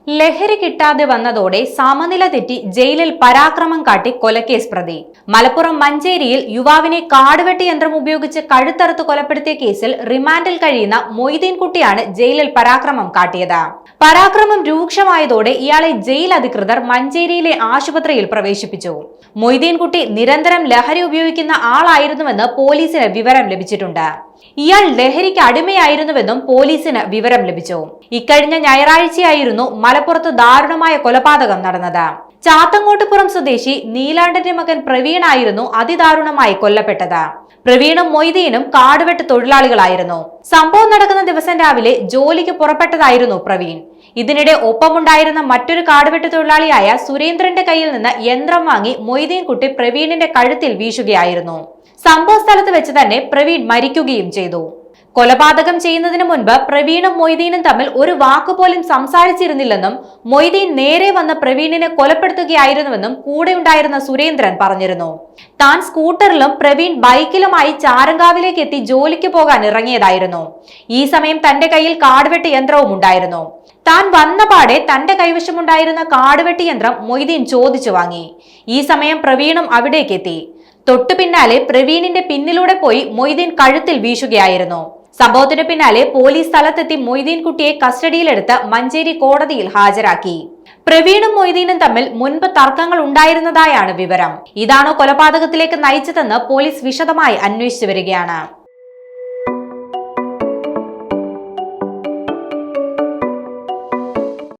ലഹരി കിട്ടാതെ വന്നതോടെ സമനില തെറ്റി ജയിലിൽ പരാക്രമം കാട്ടി കൊലക്കേസ് പ്രതി. മലപ്പുറം മഞ്ചേരിയിൽ യുവാവിനെ കാടുവെട്ടി യന്ത്രം ഉപയോഗിച്ച് കഴുത്തറുത്ത് കൊലപ്പെടുത്തിയ കേസിൽ റിമാൻഡിൽ കഴിയുന്ന മൊയ്തീൻ കുട്ടിയാണ് ജയിലിൽ പരാക്രമം കാട്ടിയത്. പരാക്രമം രൂക്ഷമായതോടെ ഇയാളെ ജയിൽ അധികൃതർ മഞ്ചേരിയിലെ ആശുപത്രിയിൽ പ്രവേശിപ്പിച്ചു. മൊയ്തീൻ കുട്ടി നിരന്തരം ലഹരി ഉപയോഗിക്കുന്ന ആളായിരുന്നുവെന്ന് പോലീസിന് വിവരം ലഭിച്ചിട്ടുണ്ട്. ഇയാൾ ലഹരിക്ക് അടിമയായിരുന്നുവെന്നും പോലീസിന് വിവരം ലഭിച്ചു. ഇക്കഴിഞ്ഞ ഞായറാഴ്ചയായിരുന്നു മലപ്പുറത്ത് ദാരുണമായ കൊലപാതകം നടന്നത്. ചാത്തങ്ങോട്ടുപുറം സ്വദേശി നീലാണ്ടന്റെ മകൻ പ്രവീണായിരുന്നു അതിദാരുണമായി കൊല്ലപ്പെട്ടത്. പ്രവീണും മൊയ്തീനും കാടുവെട്ട് തൊഴിലാളികളായിരുന്നു. സംഭവം നടക്കുന്ന ദിവസം രാവിലെ ജോലിക്ക് പുറപ്പെട്ടതായിരുന്നു പ്രവീൺ. ഇതിനിടെ ഒപ്പമുണ്ടായിരുന്ന മറ്റൊരു കാടുവെട്ട് തൊഴിലാളിയായ സുരേന്ദ്രന്റെ കയ്യിൽ നിന്ന് യന്ത്രം വാങ്ങി മൊയ്തീൻ കുട്ടി പ്രവീണിന്റെ കഴുത്തിൽ വീശുകയായിരുന്നു. സംഭവ സ്ഥലത്ത് വെച്ച് തന്നെ പ്രവീൺ മരിക്കുകയും ചെയ്തു. കൊലപാതകം ചെയ്യുന്നതിന് മുൻപ് പ്രവീണും മൊയ്തീനും തമ്മിൽ ഒരു വാക്കുപോലും സംസാരിച്ചിരുന്നില്ലെന്നും മൊയ്തീൻ നേരെ വന്ന പ്രവീണിനെ കൊലപ്പെടുത്തുകയായിരുന്നുവെന്നും കൂടെയുണ്ടായിരുന്ന സുരേന്ദ്രൻ പറഞ്ഞിരുന്നു. താൻ സ്കൂട്ടറിലും പ്രവീൺ ബൈക്കിലുമായി ചാരങ്കാവിലേക്ക് എത്തി ജോലിക്ക് പോകാൻ ഇറങ്ങിയതായിരുന്നു. ഈ സമയം തന്റെ കയ്യിൽ കാടുവെട്ട് യന്ത്രവും ഉണ്ടായിരുന്നു. താൻ വന്ന പാടെ തന്റെ കൈവശമുണ്ടായിരുന്ന കാടുവെട്ട് യന്ത്രം മൊയ്തീൻ ചോദിച്ചു വാങ്ങി. ഈ സമയം പ്രവീണും അവിടേക്ക് എത്തി. തൊട്ടു പിന്നാലെ പ്രവീണിന്റെ പിന്നിലൂടെ പോയി മൊയ്തീൻ കഴുത്തിൽ വീശുകയായിരുന്നു. സംഭവത്തിന് പിന്നാലെ പോലീസ് സ്ഥലത്തെത്തി മൊയ്തീൻ കുട്ടിയെ കസ്റ്റഡിയിലെടുത്ത് മഞ്ചേരി കോടതിയിൽ ഹാജരാക്കി. പ്രവീണും മൊയ്തീനും തമ്മിൽ മുൻപ് തർക്കങ്ങൾ ഉണ്ടായിരുന്നതായാണ് വിവരം. ഇതാണോ കൊലപാതകത്തിലേക്ക് നയിച്ചതെന്ന് പോലീസ് വിശദമായി അന്വേഷിച്ചു വരികയാണ്.